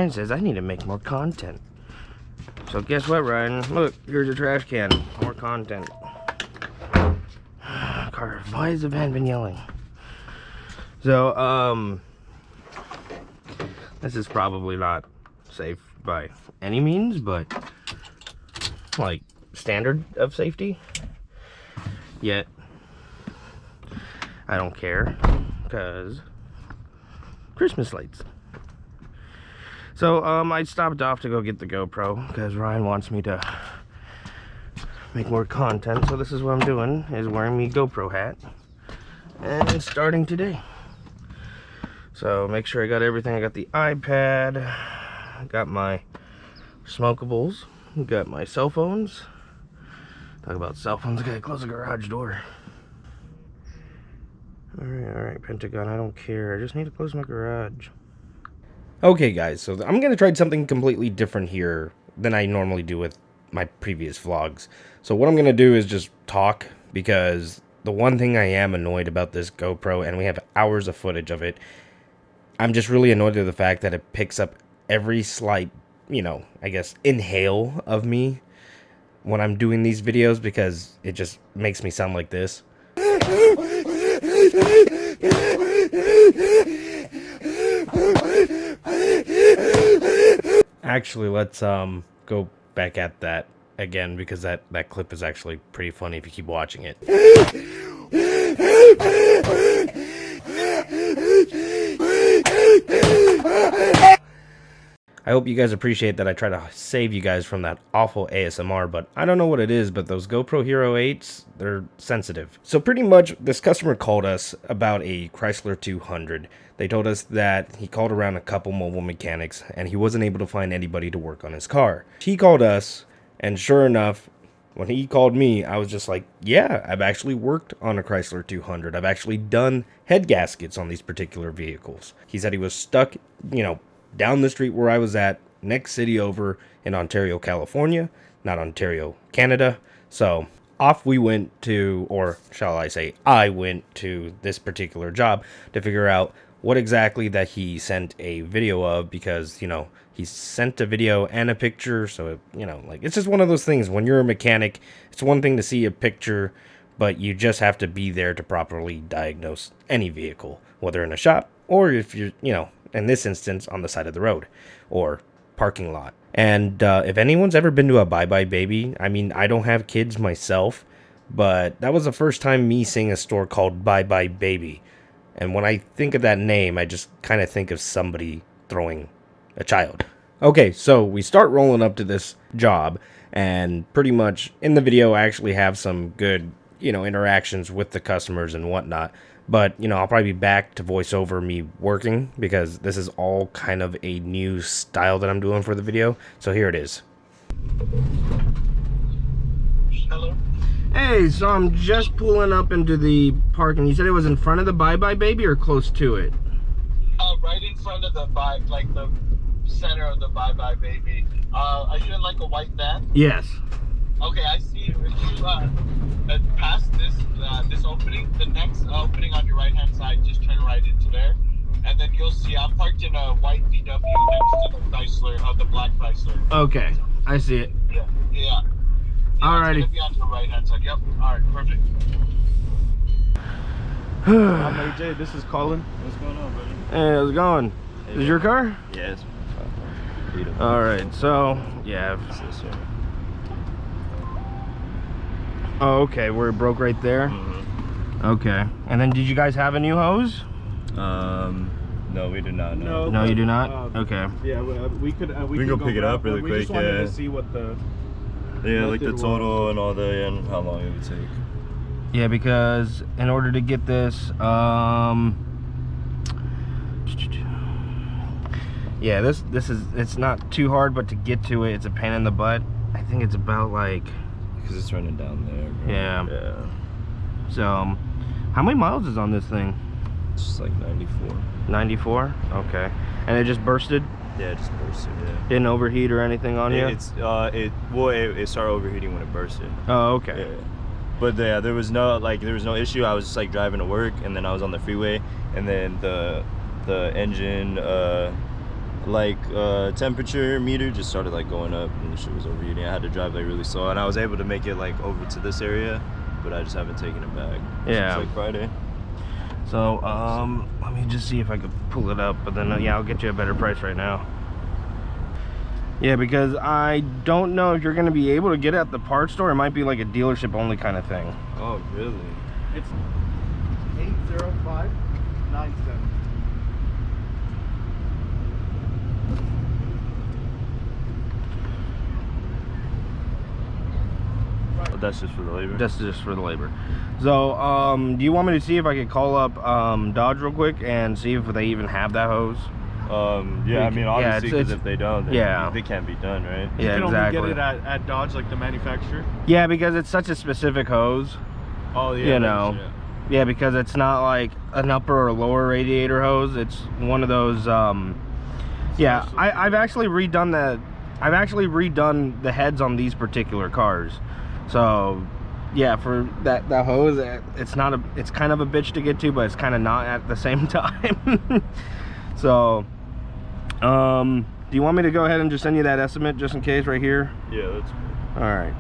Ryan says I need to make more content. So guess what, Ryan? Look, here's a trash can. More content. Carter, why has the van been yelling? So, this is probably not safe by any means, but like standard of safety. Yet, I don't care because Christmas lights. So, I stopped off to go get the GoPro because Ryan wants me to make more content. So this is what I'm doing, is wearing me GoPro hat. And it's starting today. So make sure I got everything. I got the iPad, I got my smokables, got my cell phones. Talk about cell phones, I gotta close the garage door. Alright, Pentagon, I don't care. I just need to close my garage. Okay guys, so I'm gonna try something completely different here than I normally do with my previous vlogs. So what I'm gonna do is just talk, because the one thing I am annoyed about this GoPro, and we have hours of footage of it, I'm just really annoyed at the fact that it picks up every slight, you know, I guess, inhale of me when I'm doing these videos, because it just makes me sound like this. Actually, let's go back at that again, because that clip is actually pretty funny if you keep watching it. I hope you guys appreciate that I try to save you guys from that awful ASMR, but I don't know what it is, but those GoPro Hero 8s, they're sensitive. So pretty much, this customer called us about a Chrysler 200. They told us that he called around a couple mobile mechanics, and he wasn't able to find anybody to work on his car. He called us, and sure enough, when he called me, I was just like, yeah, I've actually worked on a Chrysler 200. I've actually done head gaskets on these particular vehicles. He said he was stuck, you know, down the street where I was at, next city over in Ontario, California, not Ontario, Canada. So off we went to, or shall I say, I went to this particular job to figure out what exactly that he sent a video of, because, you know, he sent a video and a picture. So, you know, like, it's just one of those things. When you're a mechanic, it's one thing to see a picture, but you just have to be there to properly diagnose any vehicle, whether in a shop or if you're, you know, in this instance, on the side of the road or parking lot. And if anyone's ever been to a Bye Bye Baby, I mean, I don't have kids myself, but that was the first time me seeing a store called Bye Bye Baby. And when I think of that name, I just kind of think of somebody throwing a child. Okay, so we start rolling up to this job, and pretty much in the video, I actually have some good, you know, interactions with the customers and whatnot. But, you know, I'll probably be back to voice over me working, because this is all kind of a new style that I'm doing for the video. So here it is. Hello? Hey, so I'm just pulling up into the parking. You said it was in front of the Bye Bye Baby or close to it? Right in front of the like the center of the Bye Bye Baby. Are you in like a white van? Yes. Okay, I see you. If you past this opening, the next opening on your right hand side, just turn right into there, and then you'll see I'm parked in a white VW next to the Chrysler, the black Chrysler. Okay, I see it. Yeah. Alrighty. It's gonna be on your right hand side. Yep. All right. Perfect. I'm AJ, this is Colin. What's going on, buddy? Hey, how's it going? Hey, Is your car? Yeah, it's Alright, so, yeah. Oh, okay, where it broke right there? Mm-hmm. Okay. And then did you guys have a new hose? No, we do not. No, you do not? Okay. Yeah, we can go pick it up really we quick, just wanted yeah. to see what the... Yeah, like the total and all that, and how long it would take. Yeah, because in order to get this, yeah, this is, it's not too hard, but to get to it, it's a pain in the butt. I think it's about like... Because it's running down there, bro. Yeah. So, how many miles is on this thing? It's like 94. 94? Okay. And it just bursted? Yeah, it just bursted, yeah. Didn't overheat or anything on you? It started overheating when it bursted. Oh, okay. Yeah. But yeah, there was no issue. I was just like driving to work, and then I was on the freeway, and then the engine like temperature meter just started like going up and the shit was overheating. I had to drive like really slow, and I was able to make it like over to this area, but I just haven't taken it back. Yeah. Since like Friday. So let me just see if I could pull it up, but then yeah, I'll get you a better price right now. Yeah, because I don't know if you're gonna be able to get it at the parts store. It might be like a dealership only kind of thing. Oh really? It's 80597. Oh, that's just for the labor? That's just for the labor. So do you want me to see if I could call up Dodge real quick and see if they even have that hose? Yeah, I mean, obviously, because it's if they don't, then yeah, they can't be done, right? Yeah, you can exactly. only get it at Dodge, like the manufacturer. Yeah, because it's such a specific hose. Oh yeah. You know. Yeah, because it's not like an upper or lower radiator hose. It's one of those. Yeah, I've actually redone that. I've actually redone the heads on these particular cars. So, yeah, for that hose, it's not a. It's kind of a bitch to get to, but it's kind of not at the same time. So, do you want me to go ahead and just send you that estimate just in case right here? Yeah, that's all right.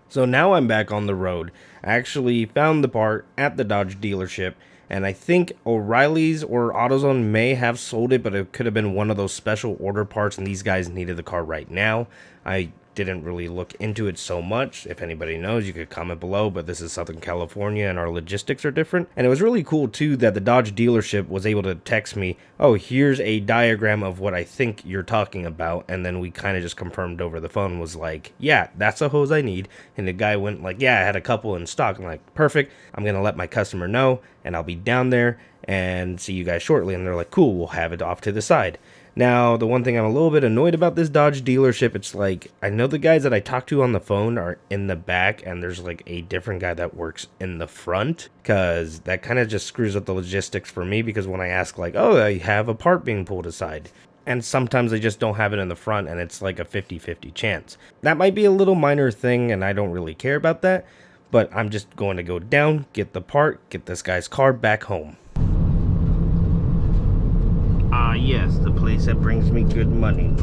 So now I'm back on the road. I actually found the part at the Dodge dealership, and I think O'Reilly's or AutoZone may have sold it, but it could have been one of those special order parts, and these guys needed the car right now. I didn't really look into it so much. If anybody knows, you could comment below, but this is Southern California and our logistics are different. And it was really cool too that the Dodge dealership was able to text me, oh, here's a diagram of what I think you're talking about, and then we kind of just confirmed over the phone, was like, yeah, that's a hose I need. And the guy went like, yeah, I had a couple in stock. I'm like, perfect, I'm gonna let my customer know, and I'll be down there and see you guys shortly. And they're like, cool, we'll have it off to the side. Now, the one thing I'm a little bit annoyed about this Dodge dealership, it's like, I know the guys that I talked to on the phone are in the back, and there's like a different guy that works in the front, because that kind of just screws up the logistics for me, because when I ask like, oh, I have a part being pulled aside, and sometimes they just don't have it in the front, and it's like a 50-50 chance. That might be a little minor thing, and I don't really care about that, but I'm just going to go down, get the part, get this guy's car back home. Yes, the place that brings me good money.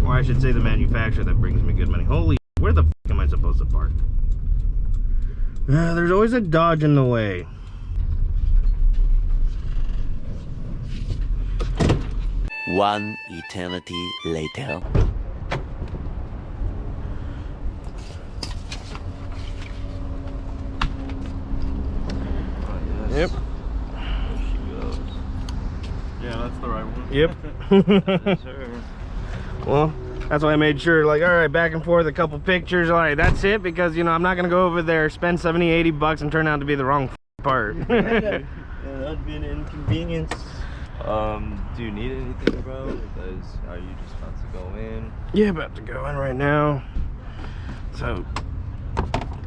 Or I should say the manufacturer that brings me good money. Holy, where the f am I supposed to park? There's always a Dodge in the way. One eternity later. Yep. Yeah, that's the right one. Yep. Yes, sir. Well, that's why I made sure, like, all right, back and forth, a couple pictures. All right, that's it, because, you know, I'm not going to go over there, spend 70, 80 bucks and turn out to be the wrong part. Yeah, that'd be an inconvenience. Do you need anything, bro? Because are you just about to go in? Yeah, about to go in right now. So,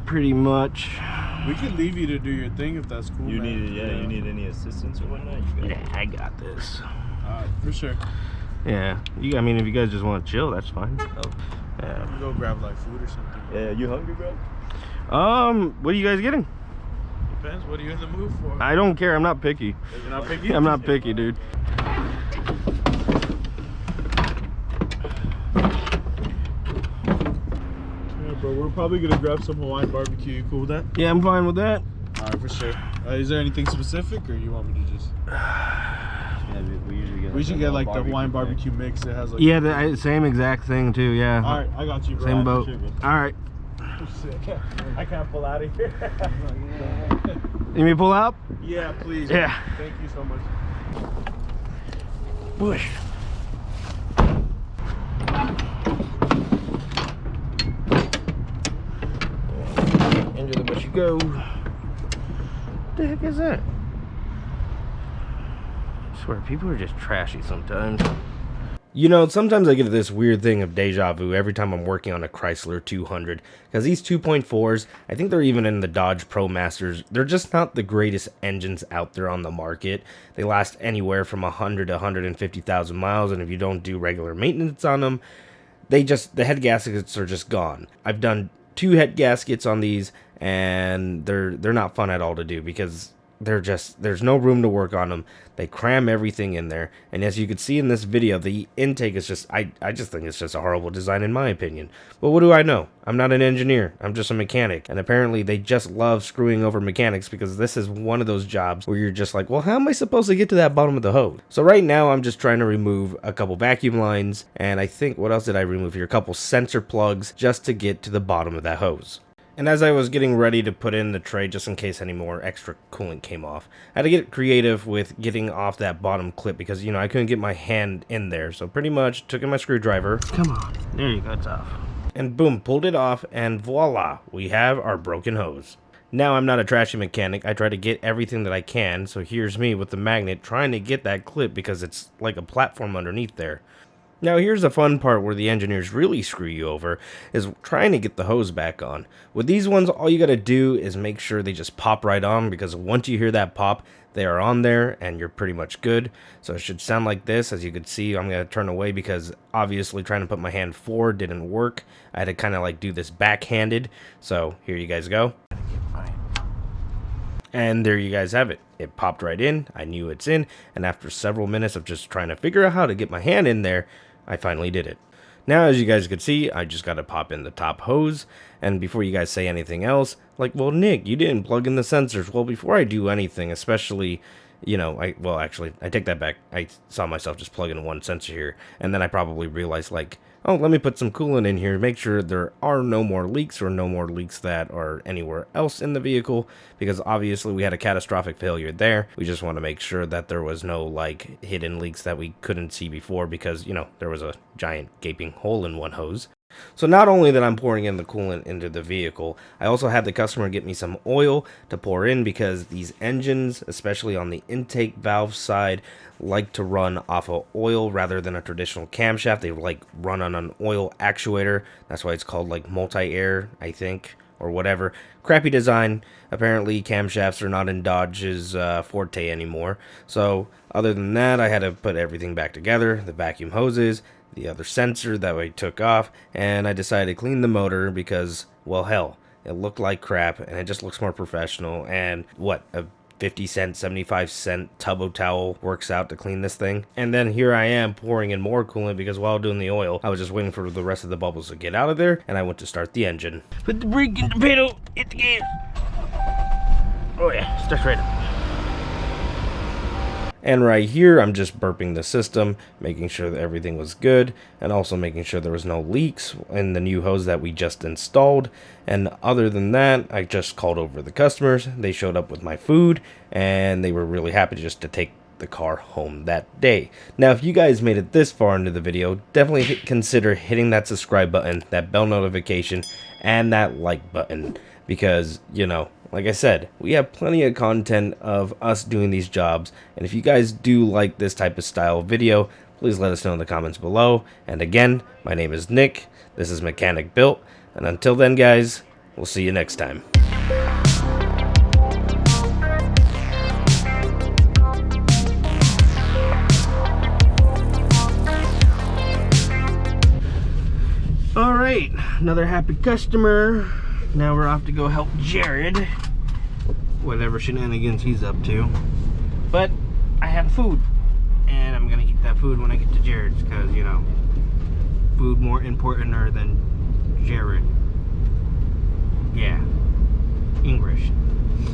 pretty much. We could leave you to do your thing if that's cool. You man. need, yeah, you need any assistance or whatnot? You got Yeah, I got this. For sure. Yeah, I mean, if you guys just want to chill, that's fine. Oh. Yeah. We go grab like food or something. Yeah, you hungry, bro? What are you guys getting? Depends. What are you in the mood for? I don't care. I'm not picky. You're not picky? I'm not picky, dude. Yeah, bro. We're probably gonna grab some Hawaiian barbecue. You cool with that? Yeah, I'm fine with that. All right, for sure. Is there anything specific, or you want me to just? Yeah, we usually get. We should get like the Hawaiian barbecue mix. It has like. Yeah, the same exact thing too. Yeah. All right, I got you, bro. Same boat. Sure, bro. All right. I can't pull out of here. You mean pull out? Yeah, please. Yeah. Man. Thank you so much. Push. Into the bush you go. What the heck is that? I swear, people are just trashy sometimes. You know, sometimes I get this weird thing of deja vu every time I'm working on a Chrysler 200. Because these 2.4s, I think they're even in the Dodge Pro Masters, they're just not the greatest engines out there on the market. They last anywhere from 100 to 150,000 miles, and if you don't do regular maintenance on them, the head gaskets are just gone. I've done 2 head gaskets on these, and they're not fun at all to do, because there's no room to work on them. They cram everything in there, and as you can see in this video, the intake is just, I just think it's just a horrible design in my opinion. But what do I know? I'm not an engineer, I'm just a mechanic, and apparently they just love screwing over mechanics, because this is one of those jobs where you're just like, well, how am I supposed to get to that bottom of the hose? So right now I'm just trying to remove a couple vacuum lines, and I think, what else did I remove here? A couple sensor plugs, just to get to the bottom of that hose. And as I was getting ready to put in the tray, just in case any more extra coolant came off, I had to get creative with getting off that bottom clip, because, you know, I couldn't get my hand in there. So pretty much took in my screwdriver. Come on. There you go, it's off. And boom, pulled it off, and voila, we have our broken hose. Now I'm not a trashy mechanic. I try to get everything that I can, so here's me with the magnet trying to get that clip, because it's like a platform underneath there. Now here's the fun part where the engineers really screw you over, is trying to get the hose back on. With these ones, all you gotta do is make sure they just pop right on, because once you hear that pop, they are on there and you're pretty much good. So it should sound like this. As you can see, I'm gonna turn away because obviously trying to put my hand forward didn't work. I had to kind of like do this backhanded. So here you guys go. And there you guys have it. It popped right in. I knew it's in, and after several minutes of just trying to figure out how to get my hand in there, I finally did it. Now, as you guys could see, I just got to pop in the top hose, and before you guys say anything else, like, well, Nick, you didn't plug in the sensors. Well, before I do anything, especially, you know, actually, I take that back. I saw myself just plug in one sensor here, and then I probably realized, like, oh, let me put some coolant in here, make sure there are no more leaks, or no more leaks that are anywhere else in the vehicle, because obviously we had a catastrophic failure there. We just want to make sure that there was no, like, hidden leaks that we couldn't see before, because, you know, there was a giant gaping hole in one hose. So not only that I'm pouring in the coolant into the vehicle, I also had the customer get me some oil to pour in, because these engines, especially on the intake valve side, like to run off of oil rather than a traditional camshaft. They like run on an oil actuator. That's why it's called like multi-air, I think, or whatever. Crappy design. Apparently camshafts are not in Dodge's forte anymore. So other than that, I had to put everything back together. The vacuum hoses, the other sensor that I took off, and I decided to clean the motor because, well, hell, it looked like crap, and it just looks more professional. And what, a 50-cent, 75-cent tub of towel works out to clean this thing. And then here I am pouring in more coolant, because while doing the oil, I was just waiting for the rest of the bubbles to get out of there, and I went to start the engine. Put the brake in the pedal, hit the gas. Oh yeah, starts right up. And right here, I'm just burping the system, making sure that everything was good, and also making sure there was no leaks in the new hose that we just installed. And other than that, I just called over the customers. They showed up with my food, and they were really happy just to take the car home that day. Now, if you guys made it this far into the video, definitely consider hitting that subscribe button, that bell notification, and that like button, because, you know, like I said, we have plenty of content of us doing these jobs, and if you guys do like this type of style video, please let us know in the comments below. And again, my name is Nick, this is Mechanic Built, and until then guys, we'll see you next time. Alright, another happy customer. Now we're off to go help Jared, whatever shenanigans he's up to. But I have food, and I'm gonna eat that food when I get to Jared's, because, you know, food more importanter than Jared. Yeah, English.